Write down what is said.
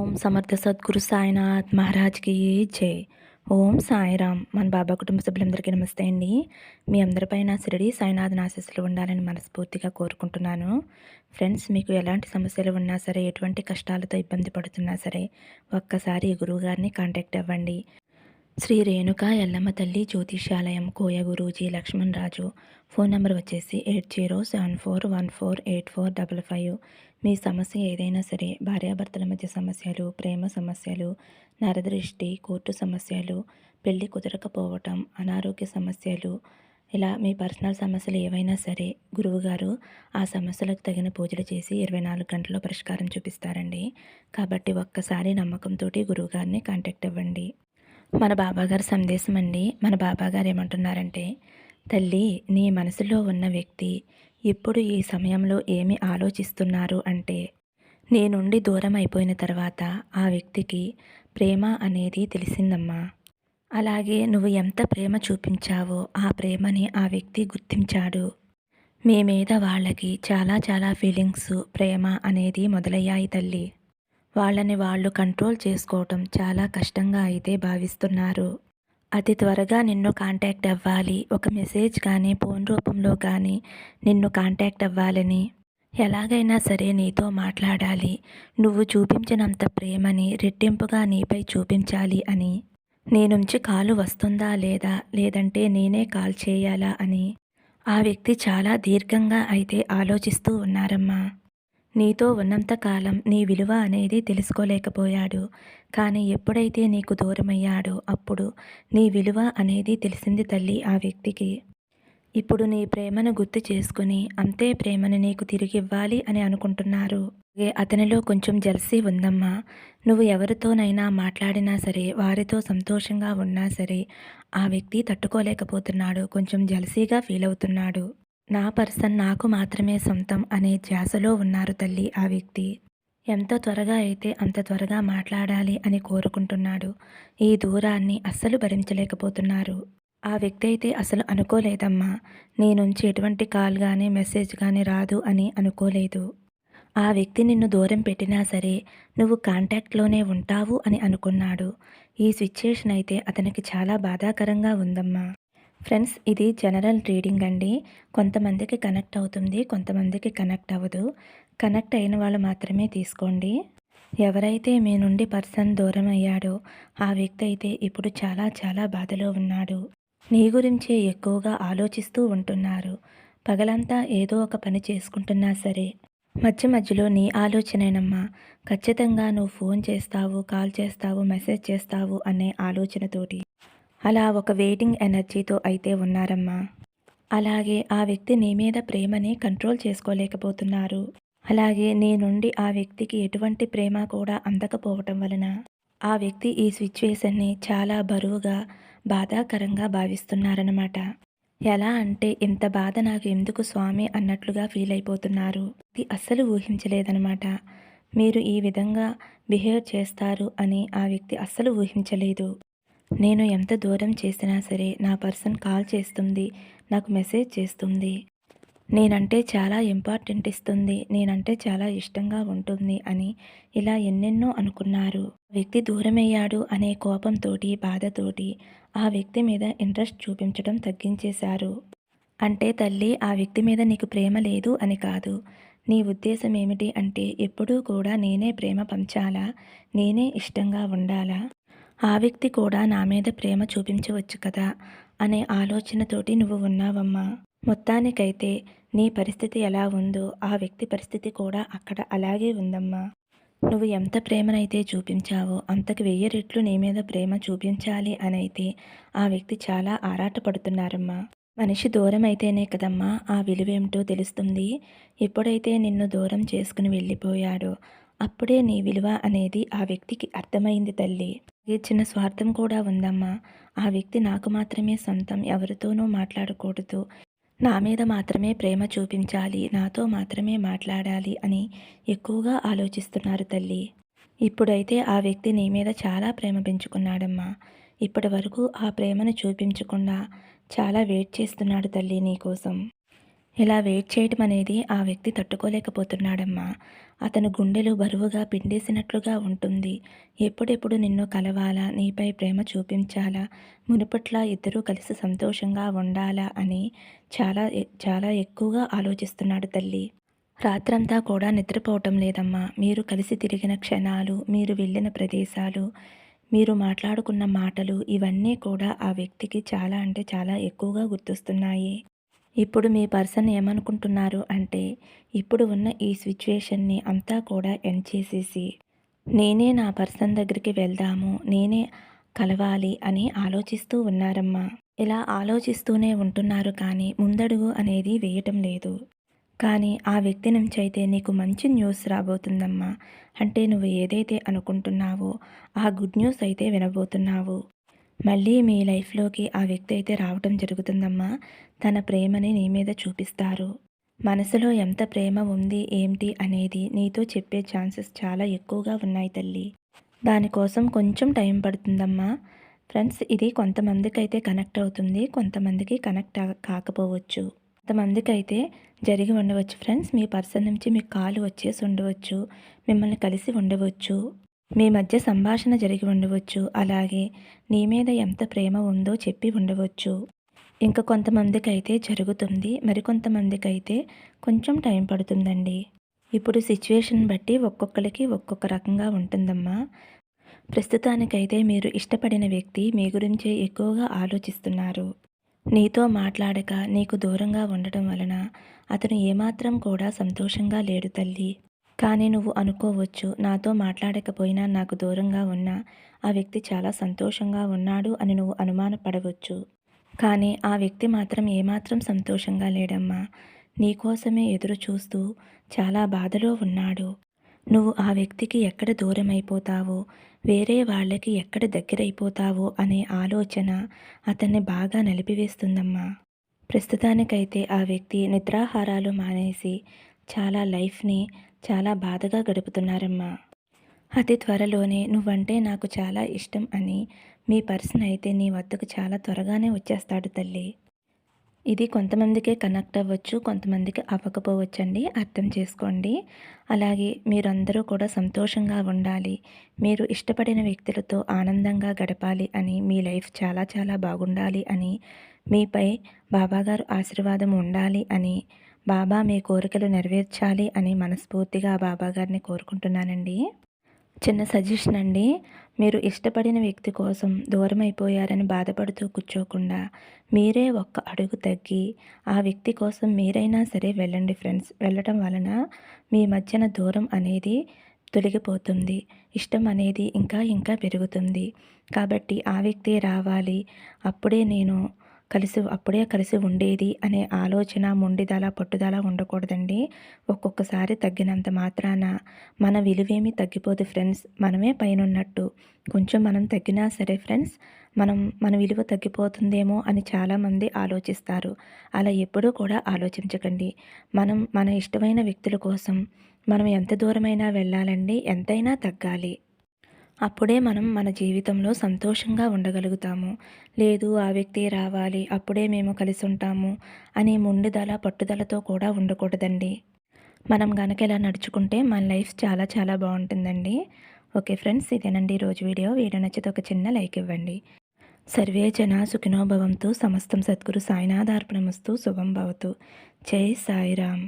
ఓం సమర్థ సద్గురు సాయినాథ్ మహారాజ్కి జై. ఓం సాయిరామ్. మన బాబా కుటుంబ సభ్యులందరికీ నమస్తే అండి. మీ అందరిపైన షిరిడి సాయినాథ్ ఆశీస్సులు ఉండాలని మనస్ఫూర్తిగా కోరుకుంటున్నాను. ఫ్రెండ్స్, మీకు ఎలాంటి సమస్యలు ఉన్నా సరే, ఎటువంటి కష్టాలతో ఇబ్బంది పడుతున్నా సరే, ఒక్కసారి ఈ గురువుగారిని కాంటాక్ట్ అవ్వండి. శ్రీ రేణుక ఎల్లమ్మ తల్లి జ్యోతిష్యాలయం, కోయ గురూజీ లక్ష్మణ్ రాజు. ఫోన్ నెంబర్ వచ్చేసి 8074148455. మీ సమస్య ఏదైనా సరే, భార్యాభర్తల మధ్య సమస్యలు, ప్రేమ సమస్యలు, నరదృష్టి, కోర్టు సమస్యలు, పెళ్లి కుదరకపోవటం, అనారోగ్య సమస్యలు, ఇలా మీ పర్సనల్ సమస్యలు ఏవైనా సరే, గురువుగారు ఆ సమస్యలకు తగిన పూజలు చేసి 24 గంటల్లో పరిష్కారం చూపిస్తారండి. కాబట్టి ఒక్కసారి నమ్మకంతో గురువుగారిని కాంటాక్ట్ అవ్వండి. మన బాబాగారి సందేశం అండి. మన బాబాగారు ఏమంటున్నారంటే, తల్లి, నీ మనసులో ఉన్న వ్యక్తి ఇప్పుడు ఈ సమయంలో ఏమి ఆలోచిస్తున్నారు అంటే, నీ నుండి దూరం అయిపోయిన తర్వాత ఆ వ్యక్తికి ప్రేమ అనేది తెలిసిందమ్మా. అలాగే నువ్వు ఎంత ప్రేమ చూపించావో ఆ ప్రేమని ఆ వ్యక్తి గుర్తించాడు. మీ మీద వాళ్ళకి చాలా చాలా ఫీలింగ్స్, ప్రేమ అనేది మొదలయ్యాయి తల్లి. వాళ్ళని వాళ్ళు కంట్రోల్ చేసుకోవటం చాలా కష్టంగా అయితే భావిస్తున్నారు. అతి త్వరగా నిన్ను కాంటాక్ట్ అవ్వాలి, ఒక మెసేజ్ కానీ ఫోన్ రూపంలో కానీ నిన్ను కాంటాక్ట్ అవ్వాలని, ఎలాగైనా సరే నీతో మాట్లాడాలి, నువ్వు చూపించినంత ప్రేమని రెట్టింపుగా నీపై చూపించాలి అని, నీ నుంచి కాలు వస్తుందా లేదా, లేదంటే నేనే కాల్ చేయాలా అని ఆ వ్యక్తి చాలా దీర్ఘంగా అయితే ఆలోచిస్తూ ఉన్నారమ్మా. నీతో ఉన్నంతకాలం నీ విలువ అనేది తెలుసుకోలేకపోయాడు. కానీ ఎప్పుడైతే నీకు దూరమయ్యాడో అప్పుడు నీ విలువ అనేది తెలిసింది తల్లి ఆ వ్యక్తికి. ఇప్పుడు నీ ప్రేమను గుర్తు చేసుకుని అంతే ప్రేమను నీకు తిరిగి ఇవ్వాలి అని అనుకుంటున్నారు. అతనిలో కొంచెం జెలసీ ఉందమ్మా. నువ్వు ఎవరితోనైనా మాట్లాడినా సరే, వారితో సంతోషంగా ఉన్నా సరే, ఆ వ్యక్తి తట్టుకోలేకపోతున్నాడు. కొంచెం జెలసీగా ఫీల్ అవుతున్నాడు. నా పర్సన్ నాకు మాత్రమే సొంతం అనే ధ్యాసలో ఉన్నారు తల్లి ఆ వ్యక్తి. ఎంత త్వరగా అయితే అంత త్వరగా మాట్లాడాలి అని కోరుకుంటున్నాడు. ఈ దూరాన్ని అస్సలు భరించలేకపోతున్నారు. ఆ వ్యక్తి అయితే అసలు అనుకోలేదమ్మా, నీ నుంచి ఎటువంటి కాల్ కానీ మెసేజ్ కానీ రాదు అని అనుకోలేదు. ఆ వ్యక్తి నిన్ను దూరం పెట్టినా సరే నువ్వు కాంటాక్ట్లోనే ఉంటావు అని అనుకున్నాడు. ఈ సిచ్యుయేషన్ అయితే అతనికి చాలా బాధాకరంగా ఉందమ్మా. ఫ్రెండ్స్, ఇది జనరల్ రీడింగ్ అండి. కొంతమందికి కనెక్ట్ అవుతుంది, కొంతమందికి కనెక్ట్ అవ్వదు. కనెక్ట్ అయిన వాళ్ళు మాత్రమే తీసుకోండి. ఎవరైతే మీ నుండి పర్సన్ దూరం అయ్యాడో ఆ వ్యక్తి అయితే ఇప్పుడు చాలా చాలా బాధలో ఉన్నాడు. నీ గురించే ఎక్కువగా ఆలోచిస్తూ ఉంటున్నారు. పగలంతా ఏదో ఒక పని చేసుకుంటున్నా సరే మధ్య మధ్యలో నీ ఆలోచనేనమ్మా. ఖచ్చితంగా నువ్వు ఫోన్ చేస్తావు, కాల్ చేస్తావు, మెసేజ్ చేస్తావు అనే ఆలోచనతోటి అలా ఒక వెయిటింగ్ ఎనర్జీతో అయితే ఉన్నారమ్మా. అలాగే ఆ వ్యక్తి నీ మీద ప్రేమని కంట్రోల్ చేసుకోలేకపోతున్నారు. అలాగే నీ నుండి ఆ వ్యక్తికి ఎటువంటి ప్రేమ కూడా అందకపోవటం వలన ఆ వ్యక్తి ఈ సిచ్యువేషన్ని చాలా బరువుగా, బాధాకరంగా భావిస్తున్నారన్నమాట. ఎలా అంటే, ఇంత బాధ నాకు ఎందుకు స్వామి అన్నట్లుగా ఫీల్ అయిపోతున్నారు. ఇది అస్సలు ఊహించలేదనమాట. మీరు ఈ విధంగా బిహేవ్ చేస్తారు అని ఆ వ్యక్తి అస్సలు ఊహించలేదు. నేను ఎంత దూరం చేసినా సరే నా పర్సన్ కాల్ చేస్తుంది, నాకు మెసేజ్ చేస్తుంది, నేనంటే చాలా ఇంపార్టెంట్ ఇస్తుంది, నేనంటే చాలా ఇష్టంగా ఉంటుంది అని ఇలా ఎన్నెన్నో అనుకున్నారు. వ్యక్తి దూరమయ్యాడు అనే కోపంతోటి, బాధతోటి ఆ వ్యక్తి మీద ఇంట్రెస్ట్ చూపించడం తగ్గించేశారు. అంటే తల్లి, ఆ వ్యక్తి మీద నీకు ప్రేమ లేదు అని కాదు. నీ ఉద్దేశం ఏమిటి అంటే, ఎప్పుడూ కూడా నేనే ప్రేమ పంచాలా, నేనే ఇష్టంగా ఉండాలా, ఆ వ్యక్తి కూడా నా మీద ప్రేమ చూపించవచ్చు కదా అనే ఆలోచనతోటి నువ్వు ఉన్నావమ్మా. మొత్తానికైతే నీ పరిస్థితి ఎలా ఉందో ఆ వ్యక్తి పరిస్థితి కూడా అక్కడ అలాగే ఉందమ్మా. నువ్వు ఎంత ప్రేమనైతే చూపించావో అంతకు 1000 రెట్లు నీ మీద ప్రేమ చూపించాలి అని అయితే ఆ వ్యక్తి చాలా ఆరాటపడుతున్నారమ్మా. మనిషి దూరం అయితేనే కదమ్మా ఆ విలువేమిటో తెలుస్తుంది. ఎప్పుడైతే నిన్ను దూరం చేసుకుని వెళ్ళిపోయాడో అప్పుడే నీ విలువ అనేది ఆ వ్యక్తికి అర్థమైంది తల్లి. చిన్న స్వార్థం కూడా ఉందమ్మా. ఆ వ్యక్తి నాకు మాత్రమే సొంతం, ఎవరితోనూ మాట్లాడకూడదు, నా మీద మాత్రమే ప్రేమ చూపించాలి, నాతో మాత్రమే మాట్లాడాలి అని ఎక్కువగా ఆలోచిస్తున్నారు తల్లి. ఇప్పుడైతే ఆ వ్యక్తి నీ మీద చాలా ప్రేమ పెంచుకున్నాడమ్మా. ఇప్పటి వరకు ఆ ప్రేమను చూపించకుండా చాలా వెయిట్ చేస్తున్నాడు తల్లి నీకోసం. ఇలా వెయిట్ చేయటం అనేది ఆ వ్యక్తి తట్టుకోలేకపోతున్నాడమ్మా. అతని గుండెలు బరువుగా పిండేసినట్లుగా ఉంటుంది. ఎప్పుడెప్పుడు నిన్ను కలవాలా, నీపై ప్రేమ చూపించాలా, మునుపట్లా ఇద్దరూ కలిసి సంతోషంగా ఉండాలా అని చాలా ఎక్కువగా ఆలోచిస్తున్నాడు తల్లి. రాత్రంతా కూడా నిద్రపోవటం లేదమ్మా. మీరు కలిసి తిరిగిన క్షణాలు, మీరు వెళ్ళిన ప్రదేశాలు, మీరు మాట్లాడుకున్న మాటలు ఇవన్నీ కూడా ఆ వ్యక్తికి చాలా అంటే చాలా ఎక్కువగా గుర్తొస్తున్నాయి. ఇప్పుడు మీ పర్సన్ ఏమనుకుంటున్నారు అంటే, ఇప్పుడు ఉన్న ఈ సిట్యుయేషన్‌ని అంతా కూడా ఎండ్ చేసేసి, నేనే నా పర్సన్ దగ్గరికి వెళ్దాము, నేనే కలవాలి అని ఆలోచిస్తూ ఉన్నారమ్మా. ఇలా ఆలోచిస్తూనే ఉంటున్నారు కానీ, ముందడుగు అనేది వేయటం లేదు. కానీ ఆ వ్యక్తి నుంచైతే నీకు మంచి న్యూస్ రాబోతుందమ్మా. అంటే నువ్వు ఏదైతే అనుకుంటున్నావో, ఆ గుడ్ న్యూస్ అయితే వినబోతున్నావు. మళ్ళీ మీ లైఫ్‌లోకి ఆ వ్యక్తి అయితే రావటం జరుగుతుందమ్మా. తన ప్రేమని నీ మీద చూపిస్తారు. మనసులో ఎంత ప్రేమ ఉంది, ఏంటి అనేది నీతో చెప్పే ఛాన్సెస్ చాలా ఎక్కువగా ఉన్నాయి తల్లి. దానికోసం కొంచెం టైం పడుతుందమ్మా. ఫ్రెండ్స్, ఇది కొంతమందికైతే కనెక్ట్ అవుతుంది. కొంతమందికి కనెక్ట్ కాకపోవచ్చు. కొంతమందికైతే జరిగి ఉండవచ్చు ఫ్రెండ్స్. మీ పర్సన్ నుంచి మీకు కాల్ వచ్చేసి ఉండవచ్చు. మిమ్మల్ని కలిసి ఉండవచ్చు. మీ మధ్య సంభాషణ జరిగి ఉండవచ్చు. అలాగే నీ మీద ఎంత ప్రేమ ఉందో చెప్పి ఉండవచ్చు. ఇంకా కొంతమందికైతే జరుగుతుంది. మరికొంతమందికైతే కొంచెం టైం పడుతుందండి. ఇప్పుడు సిచ్యువేషన్ బట్టి ఒక్కొక్కరికి ఒక్కొక్క రకంగా ఉంటుందమ్మా. ప్రస్తుతానికైతే మీరు ఇష్టపడిన వ్యక్తి మీ గురించే ఎక్కువగా ఆలోచిస్తున్నారు. నీతో మాట్లాడక నీకు దూరంగా ఉండటం వలన అతను ఏమాత్రం కూడా సంతోషంగా లేడు తల్లి. కానీ నువ్వు అనుకోవచ్చు, నాతో మాట్లాడకపోయినా నాకు దూరంగా ఉన్నా ఆ వ్యక్తి చాలా సంతోషంగా ఉన్నాడు అని నువ్వు అనుమానపడవచ్చు. కానీ ఆ వ్యక్తి మాత్రం ఏమాత్రం సంతోషంగా లేడమ్మా. నీకోసమే ఎదురు చూస్తూ చాలా బాధలో ఉన్నాడు. నువ్వు ఆ వ్యక్తికి ఎక్కడ దూరమైపోతావో, వేరే వాళ్ళకి ఎక్కడ దగ్గరైపోతావో అనే ఆలోచన అతన్ని బాగా నలిపివేస్తుందమ్మా. ప్రస్తుతానికైతే ఆ వ్యక్తి నిద్రాహారాలు మానేసి చాలా బాధగా గడుపుతున్నారమ్మా. అతి త్వరలోనే నువ్వంటే నాకు చాలా ఇష్టం అని మీ పర్సన్ అయితే నీ వద్దకు చాలా త్వరగానే వచ్చేస్తాడు తల్లి. ఇది కొంతమందికే కనెక్ట్ అవ్వచ్చు, కొంతమందికి అవ్వకపోవచ్చండి. అర్థం చేసుకోండి. అలాగే మీరందరూ కూడా సంతోషంగా ఉండాలి. మీరు ఇష్టపడిన వ్యక్తులతో ఆనందంగా గడపాలి అని, మీ లైఫ్ చాలా చాలా బాగుండాలి అని, మీపై బాబాగారు ఆశీర్వాదం ఉండాలి అని, బాబా మీ కోరికలు నెరవేర్చాలి అని మనస్ఫూర్తిగా బాబాగారిని కోరుకుంటున్నానండి. చిన్న సజెషన్ అండి. మీరు ఇష్టపడిన వ్యక్తి కోసం దూరమైపోయారని బాధపడుతూ కూర్చోకుండా, మీరే ఒక్క అడుగు తగ్గి, ఆ వ్యక్తి కోసం మీరైనా సరే వెళ్ళండి ఫ్రెండ్స్. వెళ్ళటం వలన మీ మధ్యన దూరం అనేది తొలగిపోతుంది. ఇష్టం అనేది ఇంకా ఇంకా పెరుగుతుంది. కాబట్టి ఆ వ్యక్తే రావాలి, అప్పుడే కలిసి ఉండేది అనే ఆలోచన, మొండిదల, పట్టుదల ఉండకూడదండి. ఒక్కొక్కసారి తగ్గినంత మాత్రాన మన విలువేమీ తగ్గిపోదు ఫ్రెండ్స్. మనమే పైనున్నట్టు. కొంచెం మనం తగ్గినా సరే ఫ్రెండ్స్, మన విలువ తగ్గిపోతుందేమో అని చాలామంది ఆలోచిస్తారు. అలా ఎప్పుడూ కూడా ఆలోచించకండి. మన ఇష్టమైన వ్యక్తుల కోసం మనం ఎంత దూరమైనా వెళ్ళాలండి, ఎంతైనా తగ్గాలి. అప్పుడే మనం మన జీవితంలో సంతోషంగా ఉండగలుగుతాము. లేదు, ఆ వ్యక్తే రావాలి, అప్పుడే మేము కలిసి ఉంటాము అనే మొండిదల, పట్టుదలతో కూడా ఉండకూడదండి. మనం గనక ఇలా నడుచుకుంటే మన లైఫ్ చాలా చాలా బాగుంటుందండి. ఓకే ఫ్రెండ్స్, ఇదేనండి ఈరోజు వీడియో. వీడియో నచ్చితే ఒక చిన్న లైక్ ఇవ్వండి. సర్వే జన సుఖినో భవంతు. సమస్తం సద్గురు సాయినాథార్పణమస్తు. శుభం భవతు. జై సాయిరామ్.